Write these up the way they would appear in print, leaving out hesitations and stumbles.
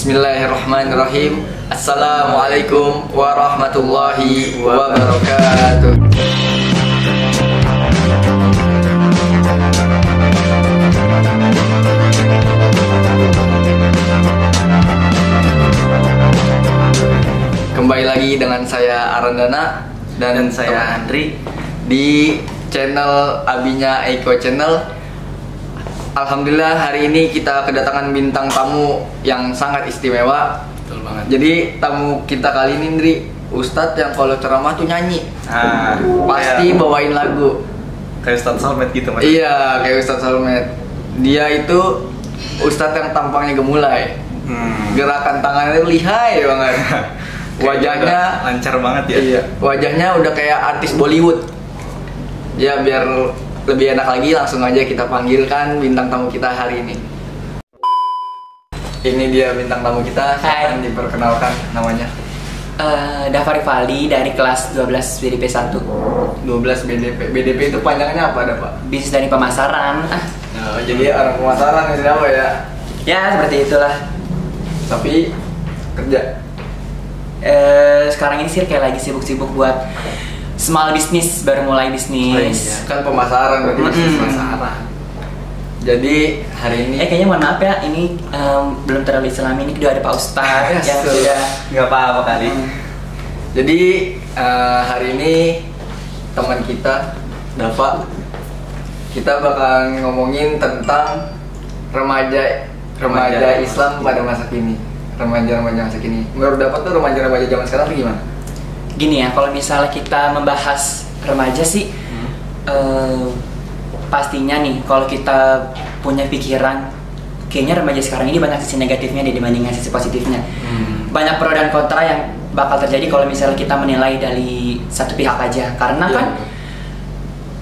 Bismillahirrahmanirrahim. Assalamualaikum warahmatullahi wabarakatuh. Kembali lagi dengan saya Arandana dan saya Andri di channel Abinya Eiko Channel. Alhamdulillah hari ini kita kedatangan bintang tamu yang sangat istimewa. Betul banget. Jadi tamu kita kali ini Andri, Ustadz yang kalau ceramah tuh nyanyi. Pasti kayak bawain lagu. Kayak Ustadz Salmet gitu Mas. Iya, kayak Ustadz Salmet. Dia itu Ustadz yang tampangnya gemulai. Gerakan tangannya itu lihai banget. Wajahnya lancar banget ya. Iya, wajahnya udah kayak artis Bollywood. Ya biar lebih enak lagi, langsung aja kita panggilkan bintang tamu kita hari ini. Ini dia bintang tamu kita. Silakan diperkenalkan namanya. Dava Rivaldi dari kelas 12 BDP 1. 12 BDP. BDP itu panjangnya apa, Pak? Bisnis dari pemasaran. Jadi orang pemasaran ini apa ya? Ya, seperti itulah. Tapi kerja. Sekarang ini sih kayak lagi sibuk-sibuk buat small bisnis, baru mulai bisnis. Oh, iya. Kan pemasaran berarti bisnis pemasaran. Jadi hari ini kayaknya mohon maaf ya, ini belum terlalu Islami, ini kedua ada Pak Ustadz yang sudah nggak apa-apa kali. Jadi hari ini teman kita Dava, kita bakal ngomongin tentang remaja Islam pada masa kini. Remaja masa kini. Menurut Dava tuh remaja zaman sekarang tuh gimana? Gini ya, kalau misalnya kita membahas remaja sih, pastinya nih kalau kita punya pikiran, kayaknya remaja sekarang ini banyak sisi negatifnya dibandingkan sisi positifnya. Banyak pro dan kontra yang bakal terjadi kalau misalnya kita menilai dari satu pihak aja. Karena kan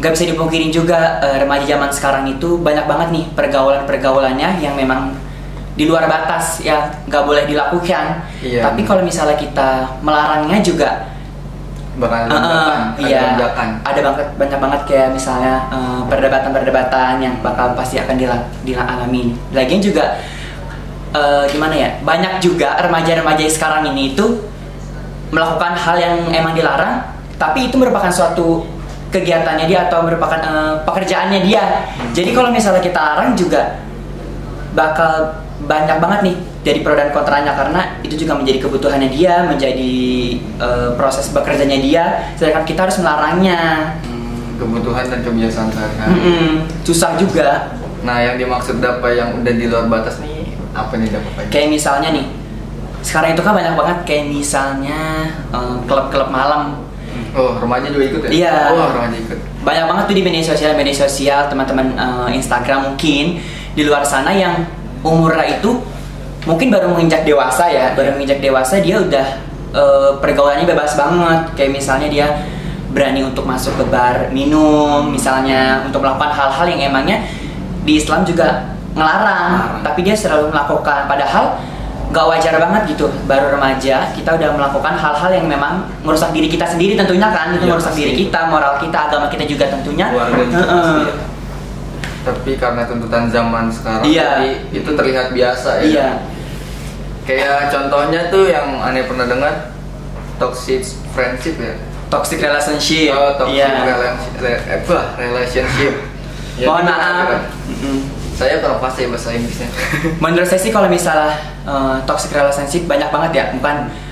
nggak bisa dipungkiri juga, remaja zaman sekarang itu banyak banget nih pergaulannya yang memang di luar batas, ya nggak boleh dilakukan. Tapi kalau misalnya kita melarangnya juga bakal ada banyak banget kayak misalnya perdebatan yang bakal pasti akan dialami. Lagian juga gimana ya, banyak juga remaja sekarang ini itu melakukan hal yang emang dilarang, tapi itu merupakan suatu kegiatannya dia atau merupakan pekerjaannya dia. Jadi kalau misalnya kita larang juga bakal banyak banget nih dari pro dan kontranya, karena itu juga menjadi kebutuhannya dia, menjadi proses bekerjanya dia, sedangkan kita harus melarangnya. Kebutuhan dan kebiasaan sehari-hari. Susah juga. Nah, yang dimaksud Dava yang udah di luar batas nih apa nih Dava? Kayak misalnya nih, sekarang itu kan banyak banget kayak misalnya klub-klub malam. Oh, remaja juga ikut ya? Iya. Oh, remaja ikut. Banyak banget tuh di media sosial, teman-teman Instagram mungkin di luar sana yang umurnya itu mungkin baru menginjak dewasa ya, dia udah pergaulannya bebas banget. Kayak misalnya dia berani untuk masuk ke bar minum, misalnya untuk melakukan hal-hal yang emangnya di Islam juga ngelarang, tapi dia selalu melakukan. Padahal gak wajar banget gitu, baru remaja kita udah melakukan hal-hal yang memang merusak diri kita sendiri tentunya kan, itu merusak diri kita, moral kita, agama kita juga tentunya. Tapi karena tuntutan zaman sekarang, jadi itu terlihat biasa ya. Iya. Kayak contohnya tuh yang aneh pernah dengar, toxic friendship ya. Toxic relationship. Oh, toxic relationship. Ya, mohon maaf. Saya kurang pasti bahasa Inggrisnya. Menurut saya sih kalau misalnya toxic relationship banyak banget ya,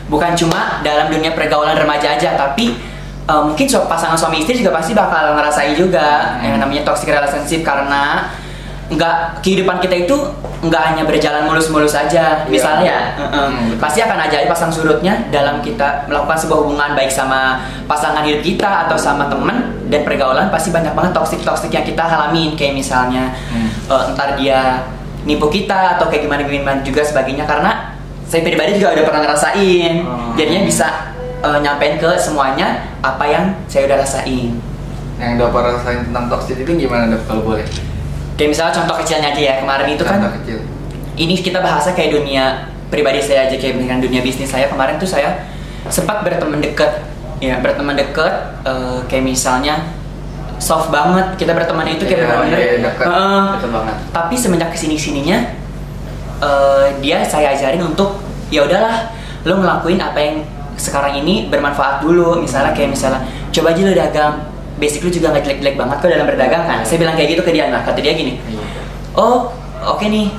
bukan cuma dalam dunia pergaulan remaja aja, tapi mungkin pasangan suami istri juga pasti bakal ngerasain juga yang namanya toxic relationship, karena kehidupan kita itu nggak hanya berjalan mulus-mulus aja. Misalnya pasti akan ada pasang surutnya dalam kita melakukan sebuah hubungan, baik sama pasangan hidup kita atau sama teman, dan pergaulan pasti banyak banget toxic yang kita alamin. Kayak misalnya entar dia nipu kita atau kayak gimana juga sebagainya, karena saya pribadi juga udah pernah ngerasain. Jadinya bisa nyampein ke semuanya apa yang saya udah rasain. Yang udah pernah rasain tentang toxic itu gimana Dok, kalau boleh? Kayak misalnya contoh kecilnya aja ya, kemarin itu kan ini kita bahasnya kayak dunia pribadi saya aja, kayak dengan dunia bisnis saya. Kemarin tuh saya sempat berteman dekat kayak misalnya soft banget kita berteman itu kayak benar-benar deket banget. Tapi semenjak kesini-sininya dia saya ajarin untuk ya udahlah lo ngelakuin apa yang sekarang ini bermanfaat dulu. Misalnya kayak coba aja lo dagang, basic lu juga nggak jelek-jelek banget kok dalam berdagang kan. Saya bilang kayak gitu ke dia. Nah kata dia gini, oh oke nih,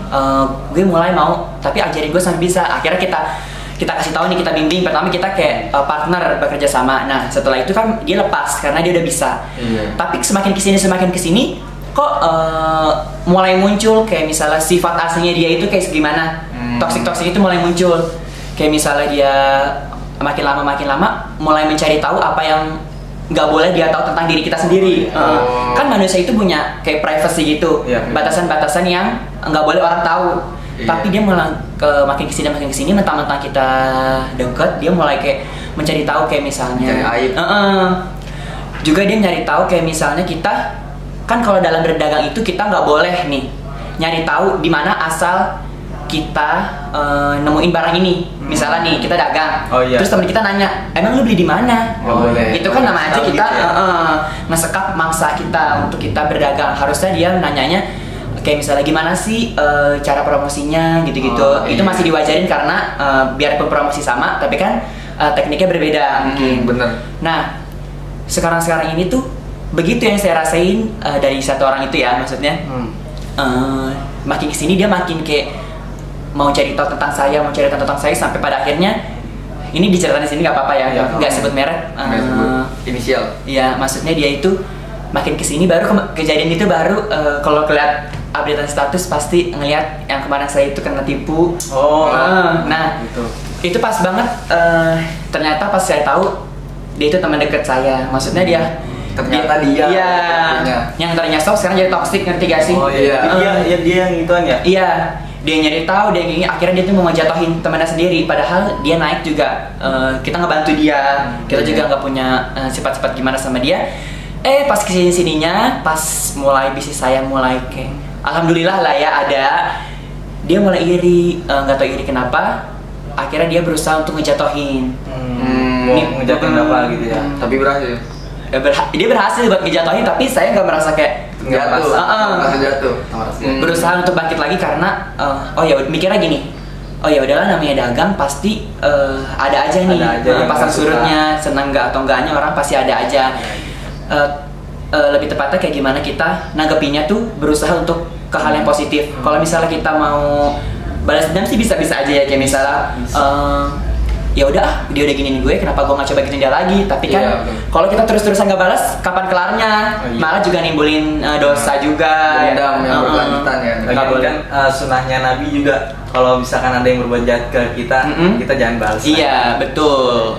gue mulai mau, tapi ajarin gue sampai bisa. Akhirnya kita kasih tahu nih, kita bimbing. Pertama kita kayak partner bekerja sama. Nah setelah itu kan dia lepas karena dia udah bisa. Tapi semakin kesini kok mulai muncul kayak misalnya sifat aslinya dia itu kayak gimana. Toxic itu mulai muncul. Kayak misalnya dia makin lama mulai mencari tahu apa yang nggak boleh dia tahu tentang diri kita sendiri. Kan manusia itu punya kayak privacy gitu, batasan-batasan yang nggak boleh orang tahu. Tapi dia malah makin kesini mentang-mentang kita deket, dia mulai kayak mencari tahu kayak misalnya aib. Juga dia nyari tahu kayak misalnya kita kan kalau dalam berdagang itu kita nggak boleh nih nyari tahu di mana asal kita nemuin barang ini. Misalnya nih kita dagang, terus teman kita nanya, emang lu beli di mana? Itu kan nama aja kita ngesekap maksa kita untuk kita berdagang. Harusnya dia nanyanya kayak misalnya gimana sih cara promosinya gitu-gitu. Itu masih diwajarin karena biarpun promosi sama, tapi kan tekniknya berbeda mungkin. Bener. Nah sekarang ini tuh begitu yang saya rasain dari satu orang itu ya, maksudnya makin kesini dia makin kayak mau cari tahu tentang saya, sampai pada akhirnya ini diceritain di sini nggak apa-apa ya, nggak sebut merek, inisial. Iya, maksudnya dia itu makin kesini baru kejadian itu baru kalau kelihat updatean status pasti ngelihat yang kemarin saya itu kena tipu. Nah gitu. Itu pas banget. Ternyata pas saya tahu dia itu teman dekat saya, maksudnya dia yang tadinya stop sekarang jadi toxic, ngerti gak sih? Dia yang ituan ya? Iya, dia nyari tahu, dia gini, akhirnya dia tuh mau ngejatuhin temannya sendiri. Padahal dia naik juga, kita ngebantu dia, kita juga nggak punya sifat-sifat gimana sama dia. Pas kesini-sininya, pas mulai bisnis saya mulai kayak, alhamdulillah lah ya ada, dia mulai iri, nggak tahu iri kenapa. Akhirnya dia berusaha untuk ngejatuhin. Ngejatuhin apa gitu ya? Tapi berhasil. Dia berhasil buat ngejatuhin, tapi saya nggak merasa kayak jatuh. Berusaha untuk bangkit lagi karena mikirnya gini, ya udahlah namanya dagang pasti ada aja nih pasang surutnya, senang nggak atau enggaknya orang pasti ada aja. Lebih tepatnya kayak gimana kita nanggepinnya tuh berusaha untuk ke hal yang positif. Kalau misalnya kita mau balas dendam sih bisa-bisa aja ya, kayak misalnya ya udah dia udah giniin gue, kenapa gue nggak coba giniin dia lagi? Tapi kan kalau kita terus-terusan nggak balas, kapan kelarnya? Malah juga nimbulin dosa juga. Dendam yang berkelanjutan ya. Nggak boleh kan sunahnya Nabi juga, kalau misalkan ada yang berbuat jahat ke kita, kita jangan balas. Iya betul.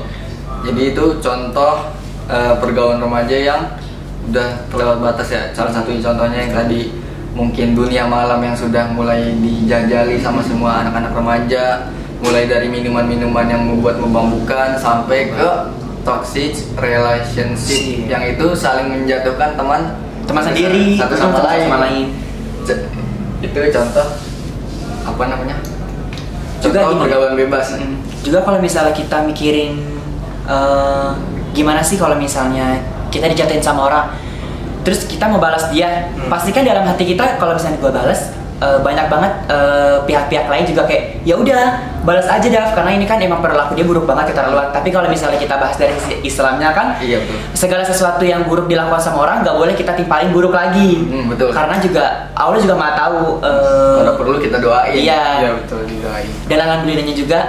Jadi itu contoh pergaulan remaja yang udah kelewat batas ya. Salah satu contohnya yang tadi mungkin dunia malam yang sudah mulai dijajali sama semua anak-anak remaja. Mulai dari minuman-minuman yang membuat memabukkan sampai ke toxic relationship yang itu saling menjatuhkan teman sendiri satu sama lain. Itu contoh apa namanya? Contoh pergaulan bebas. Juga kalau misalnya kita mikirin gimana sih kalau misalnya kita dijatuhin sama orang, terus kita mau balas dia, pasti kan dalam hati kita kalau misalnya gue balas banyak banget pihak-pihak lain juga kayak ya udah balas aja Dav, karena ini kan emang perilaku dia buruk banget, keterlaluan. Tapi kalau misalnya kita bahas dari Islamnya kan, segala sesuatu yang buruk dilakukan sama orang nggak boleh kita timpalin buruk lagi. Betul. Karena juga Allah juga maha tahu. Kalau perlu kita doain. Iya. Betul, didoain. Dan alhamdulillahnya juga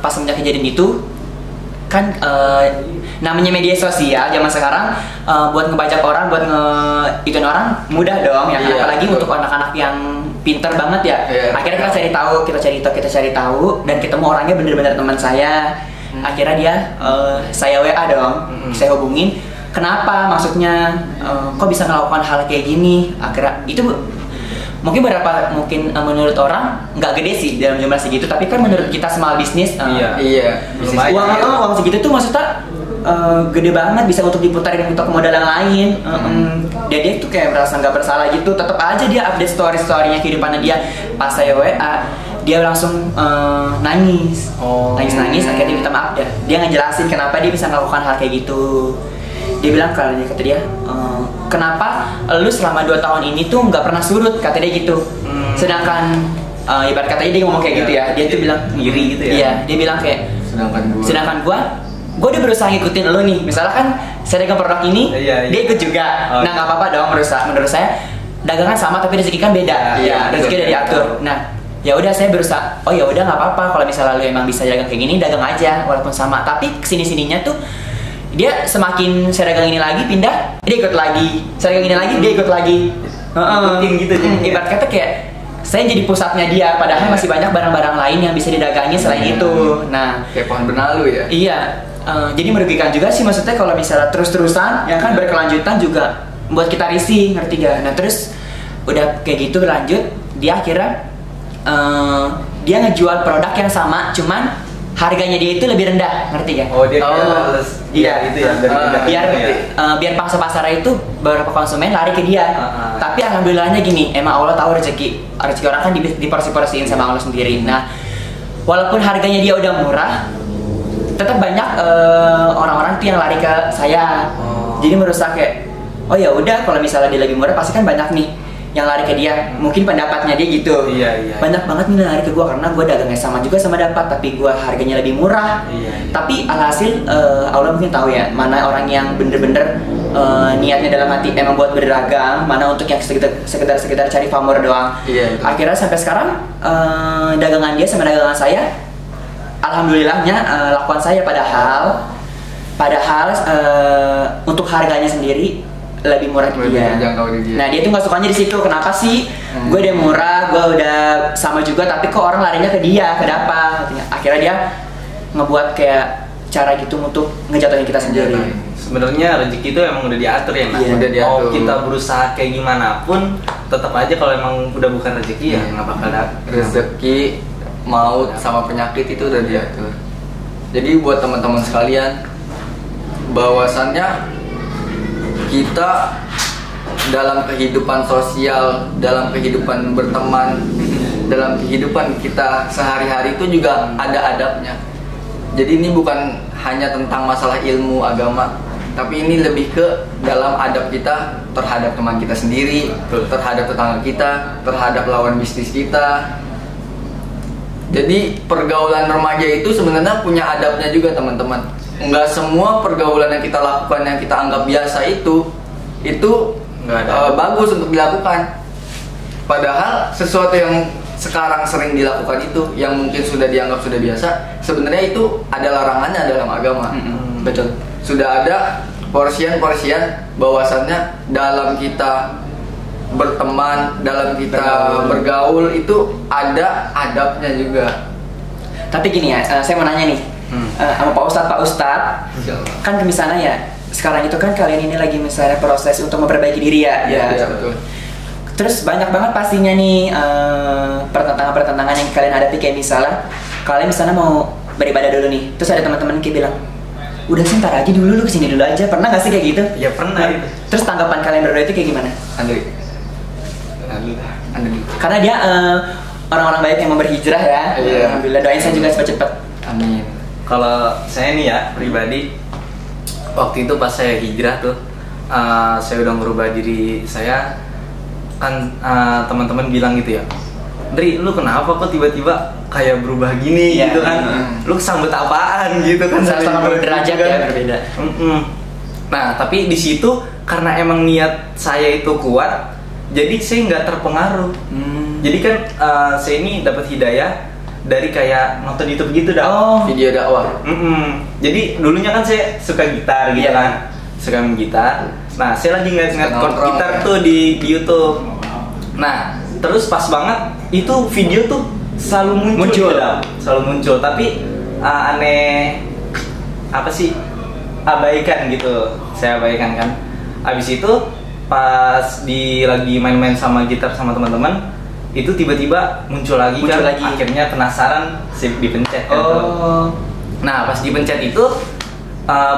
pas semenjak kejadian itu kan namanya media sosial zaman sekarang, buat ngebajak orang, buat nge-ituin orang mudah dong ya. Apalagi untuk anak-anak yang pinter banget ya. Akhirnya kita cari tahu dan ketemu orangnya bener-bener teman saya. Akhirnya dia saya WA dong, saya hubungin. Kenapa? Maksudnya kok bisa melakukan hal kayak gini? Akhirnya itu mungkin menurut orang nggak gede sih dalam jumlah segitu, tapi kan menurut kita small bisnis, uang segitu tuh maksudnya gede banget, bisa untuk diputarin untuk modal yang lain. Dia tuh kayak merasa nggak bersalah gitu, tetap aja dia update story-storynya kehidupannya dia. Pas saya WA dia langsung nangis. Akhirnya dia minta maaf ya, dia ngejelasin kenapa dia bisa melakukan hal kayak gitu. Dia bilang, kata dia, kenapa lu selama 2 tahun ini tuh nggak pernah surut, kata dia gitu. Sedangkan ibarat katanya dia ngomong kayak gitu ya, dia tuh bilang iri gitu ya. Iya, dia bilang kayak sedangkan gue udah berusaha ngikutin lo nih, misalnya kan saya dagang produk ini, dia ikut juga. Nah nggak apa-apa dong, menurut saya dagangan sama tapi rezeki kan beda. Rezeki udah diatur. Nah ya udah saya berusaha, oh ya udah nggak apa-apa kalau misalnya lo emang bisa dagang kayak gini, dagang aja walaupun sama. Tapi kesini-sininya tuh dia semakin saya dagang ini lagi pindah, dia ikut lagi. Saya dagang ini lagi, dia ikut lagi. Ikutin gitu. Ibarat kata kayak saya jadi pusatnya dia, padahal masih banyak barang-barang lain yang bisa didagangin selain itu. Nah, kayak pohon benalu ya. Iya, jadi merugikan juga sih, maksudnya kalau misalnya terus-terusan, ya kan berkelanjutan juga buat kita risih, ngerti gak? Nah terus udah kayak gitu berlanjut, dia akhirnya dia ngejual produk yang sama, cuman harganya dia itu lebih rendah, ngerti gak? Oh dia harus, iya itu ya biar pangsa pasarnya itu beberapa konsumen lari ke dia. Tapi alhamdulillahnya gini, emang Allah tahu rezeki orang kan diporsi-porsiin sama Allah sendiri. Nah walaupun harganya dia udah murah, tetap banyak orang-orang tuh yang lari ke saya. Jadi menurut saya kayak, oh ya udah kalau misalnya dia lebih murah pasti kan banyak nih yang lari ke dia, mungkin pendapatnya dia gitu. Banyak banget nih lari ke gua karena gua dagangnya sama juga sama dapat, tapi gua harganya lebih murah. Tapi alhasil Allah mungkin tahu ya mana orang yang bener-bener niatnya dalam hati emang buat berdagang, mana untuk yang sekedar cari pamor doang. Akhirnya sampai sekarang dagangan dia sama dagangan saya, alhamdulillahnya lakukan saya padahal untuk harganya sendiri lebih murah di dia. Nah dia tuh nggak sukanya di situ. Kenapa sih? Gue udah murah, gue udah sama juga, tapi kok orang larinya ke dia? Kenapa? Akhirnya dia ngebuat kayak cara gitu untuk ngejatuhin kita sendiri. Sebenarnya rezeki itu emang udah diatur ya, Mas. Udah diatur. Mau kita berusaha kayak gimana pun, tetap aja kalau emang udah bukan rezeki ya nggak bakal dapet. Rezeki, maut sama penyakit itu udah diatur. Jadi buat teman-teman sekalian, bahwasannya kita dalam kehidupan sosial, dalam kehidupan berteman, dalam kehidupan kita sehari-hari itu juga ada adabnya. Jadi ini bukan hanya tentang masalah ilmu agama, tapi ini lebih ke dalam adab kita terhadap teman kita sendiri, terhadap tetangga kita, terhadap lawan bisnis kita. Jadi pergaulan remaja itu sebenarnya punya adabnya juga teman-teman. Enggak semua pergaulan yang kita lakukan yang kita anggap biasa itu bagus untuk dilakukan. Padahal sesuatu yang sekarang sering dilakukan itu, yang mungkin sudah dianggap sudah biasa, sebenarnya itu ada larangannya dalam agama. Betul. Sudah ada porsian-porsian bahwasannya dalam kita berteman, dalam kita bergaul itu ada adabnya juga. Tapi gini ya, saya mau nanya nih sama Pak Ustadz, kan misalnya ya sekarang itu kan kalian ini lagi misalnya proses untuk memperbaiki diri ya. Betul. Terus banyak banget pastinya nih pertentangan-pertentangan yang kalian hadapi, kayak misalnya kalian misalnya mau beribadah dulu nih, terus ada teman-teman kayak bilang, udah sih ntar aja dulu, lu kesini dulu aja. Pernah gak sih kayak gitu? Ya pernah gitu. Terus tanggapan kalian berdua itu kayak gimana? Andri. Karena dia orang-orang baik yang mau berhijrah ya. Alhamdulillah, doain saya juga cepat-cepat. Amin. Kalau saya nih ya pribadi, waktu itu pas saya hijrah tuh, saya udah merubah diri saya. Kan teman-teman bilang gitu ya, Dri, lu kenapa kok tiba-tiba kayak berubah gini gitu kan? Lu kesambet apaan gitu kan? Sama derajat ya berbeda. Nah tapi di situ karena emang niat saya itu kuat, jadi saya nggak terpengaruh. Jadi kan saya ini dapat hidayah dari kayak nonton YouTube gitu dah. Video dakwah. Jadi dulunya kan saya suka gitar gitu kan, suka main gitar. Nah saya lagi ngeliat chord gitar tuh di YouTube. Nah terus pas banget itu video tuh selalu muncul. Tapi aneh apa sih, abaikan gitu, saya abaikan kan. Abis itu pas lagi main-main sama gitar sama teman-teman, itu tiba-tiba muncul lagi. Akhirnya penasaran, sih dipencet kan. Nah pas dipencet itu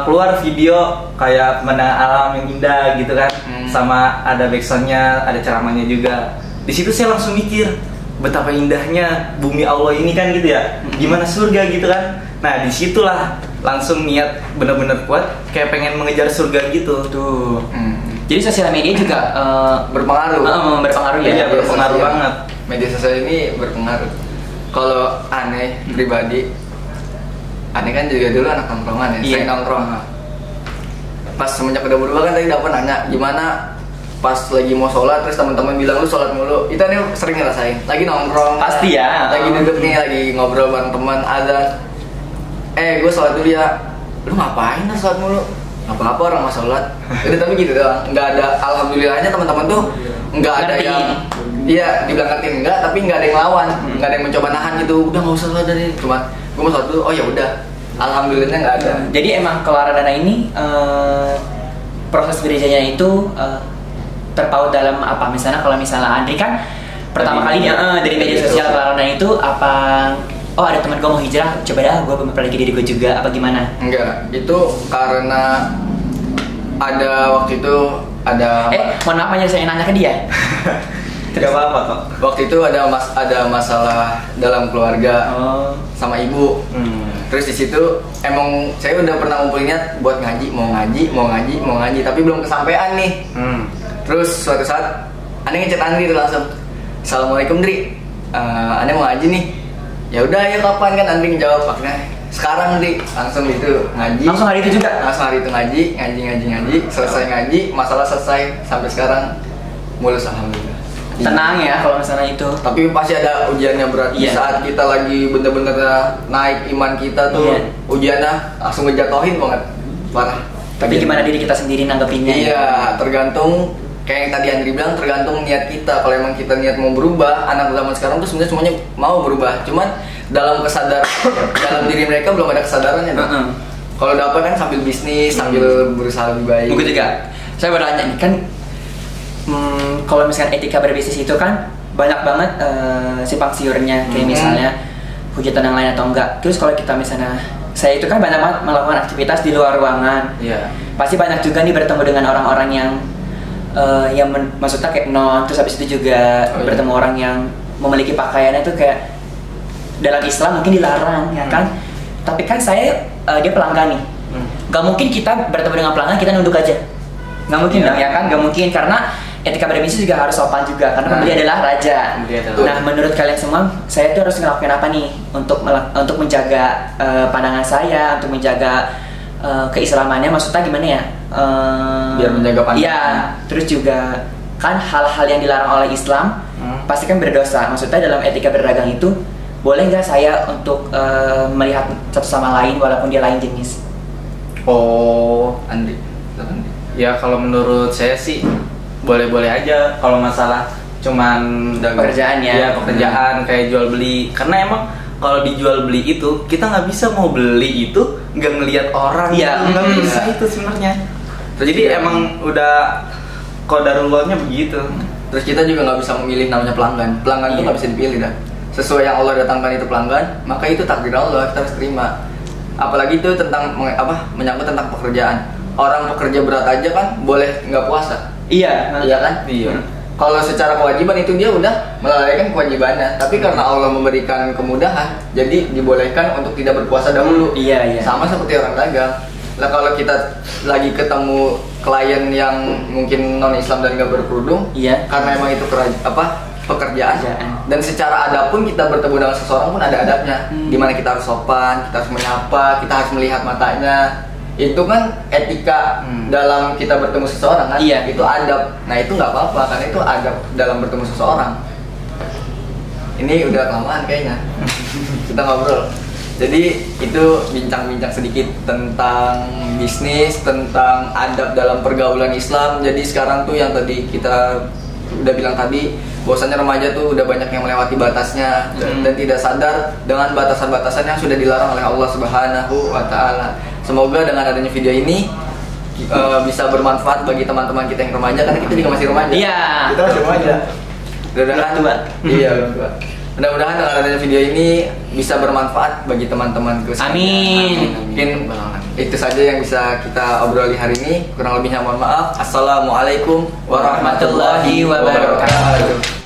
keluar video kayak pemandangan alam yang indah gitu kan, sama ada backsoundnya, ada ceramahnya juga. Di situ saya langsung mikir betapa indahnya bumi Allah ini kan gitu ya, gimana surga gitu kan. Nah disitulah langsung niat bener-bener kuat, kayak pengen mengejar surga gitu tuh. Jadi sosial media juga berpengaruh. Berpengaruh ya. Iya berpengaruh banget. media sosial ini berpengaruh. Kalau aneh pribadi, aneh kan juga dulu anak nongkrongan ya, sering nongkrong. Pas semenjak udah berubah kan tadi Dapat nanya gimana pas lagi mau sholat terus teman-teman bilang lu sholat mulu. Itu aneh sering ngerasain. Lagi nongkrong, pasti ya. Lagi duduk nih, lagi ngobrol bareng teman, ada gue sholat dulu ya. Lu ngapain lah sholat mulu? Gak apa-apa orang mau sholat. Udah tapi gitu doang. Nggak ada, alhamdulillahnya teman-teman tuh nggak ada yang dibilang ngerti enggak, tapi nggak ada yang lawan, nggak ada yang mencoba nahan gitu. Udah nggak usah sholat dari, cuma gue mau sholat dulu. Oh ya udah, alhamdulillahnya nggak ada. Jadi emang Clara ini proses gerejanya itu terpaut dalam apa? Misalnya kalau misalnya Andri kan pertama kali dari media sosial Clara itu apa? Oh ada teman gue mau hijrah, coba dah gue memperbaiki diri gue juga apa gimana? Enggak, itu karena ada waktu itu ada. Mohon maaf aja saya nanya ke dia. Tidak apa-apa kok. Waktu itu ada masalah dalam keluarga sama ibu. Terus di situ emang saya udah pernah ngumpulin niat buat ngaji, mau ngaji, tapi belum kesampaian nih. Terus suatu saat aneh ngechat Andri itu langsung, Assalamualaikum Dri, aneh mau ngaji nih. Ya udah ya kapan kan Andri jawab makanya sekarang Dri, langsung itu ngaji. Langsung hari itu juga? Langsung hari itu ngaji, selesai ngaji, masalah selesai sampai sekarang mulus alhamdulillah. Tenang ya kalau misalnya itu. Tapi pasti ada ujiannya berat. Di saat kita lagi bener-bener naik iman kita tuh, ujiannya langsung ngejatohin banget, parah. Tapi gimana diri kita sendiri nanggepinnya? Iya, tergantung. Kayak yang tadi Andri bilang, tergantung niat kita. Kalau emang kita niat mau berubah, anak zaman sekarang tuh sebenarnya semuanya mau berubah. Cuman dalam kesadaran, dalam diri mereka belum ada kesadarannya. Kalau Dapat kan sambil bisnis, sambil berusaha lebih baik. Mungkin juga. Saya bertanya nih kan, kalau misalkan etika berbisnis itu kan banyak banget simpang siurnya. Kayak misalnya hujatan yang lain atau enggak. Terus kalau kita misalnya, saya itu kan banyak banget melakukan aktivitas di luar ruangan. Pasti banyak juga nih bertemu dengan orang-orang yang maksudnya kayak terus habis itu juga bertemu orang yang memiliki pakaiannya itu kayak dalam Islam mungkin dilarang ya kan, tapi kan saya dia pelanggan nih, nggak mungkin kita bertemu dengan pelanggan kita nunduk aja, nggak mungkin dong ya kan, nggak mungkin karena etika berbisnis juga harus sopan juga karena pembeli adalah raja. Nah menurut kalian semua saya tuh harus ngelakuin apa nih untuk menjaga pandangan saya, untuk menjaga keislamannya, maksudnya gimana ya? Biar menjaga pandangan. Iya, terus juga kan hal-hal yang dilarang oleh Islam pasti kan berdosa. Maksudnya dalam etika berdagang itu boleh nggak saya untuk melihat satu sama lain walaupun dia lain jenis? Andri. Ya kalau menurut saya sih boleh-boleh aja kalau masalah cuman pekerjaan ya. Ya pekerjaan kayak jual beli, karena emang kalau dijual beli itu kita nggak bisa mau beli itu nggak ngelihat orang, nggak bisa itu sebenarnya. Jadi emang udah qadarullahnya begitu. Terus kita juga nggak bisa memilih namanya pelanggan. Pelanggan itu nggak bisa dipilih dah. Sesuai yang Allah datangkan itu pelanggan, maka itu takdir Allah, kita harus terima. Apalagi itu tentang menyangkut tentang pekerjaan. Orang pekerja berat aja kan boleh nggak puasa. Iya kan? Iya. Kalau secara kewajiban itu dia udah melalaikan kewajibannya, tapi karena Allah memberikan kemudahan, jadi dibolehkan untuk tidak berpuasa dahulu. Iya. Sama seperti orang dagang. Nah kalau kita lagi ketemu klien yang mungkin non Islam dan nggak berkerudung, karena emang itu pekerjaan. Dan secara adab pun kita bertemu dengan seseorang pun ada adabnya. Dimana kita harus sopan, kita harus menyapa, kita harus melihat matanya. Itu kan etika dalam kita bertemu seseorang kan, itu adab. Nah itu nggak apa-apa karena itu adab dalam bertemu seseorang. Ini udah kelamaan kayaknya kita ngobrol. Jadi itu bincang-bincang sedikit tentang bisnis, tentang adab dalam pergaulan Islam. Jadi sekarang tuh yang tadi kita udah bilang tadi, bahwasanya remaja tuh udah banyak yang melewati batasnya dan tidak sadar dengan batasan-batasan yang sudah dilarang oleh Allah Subhanahu wa Ta'ala. Semoga dengan adanya video ini bisa bermanfaat bagi teman-teman kita yang remaja, karena kita juga masih remaja. Iya. Kita masih remaja. Mudah-mudahan. Iya. Mudah-mudahan dengan adanya video ini bisa bermanfaat bagi teman-temanku. Amin. Mungkin itu saja yang bisa kita obroli hari ini. Kurang lebihnya mohon maaf. Assalamualaikum warahmatullahi wabarakatuh.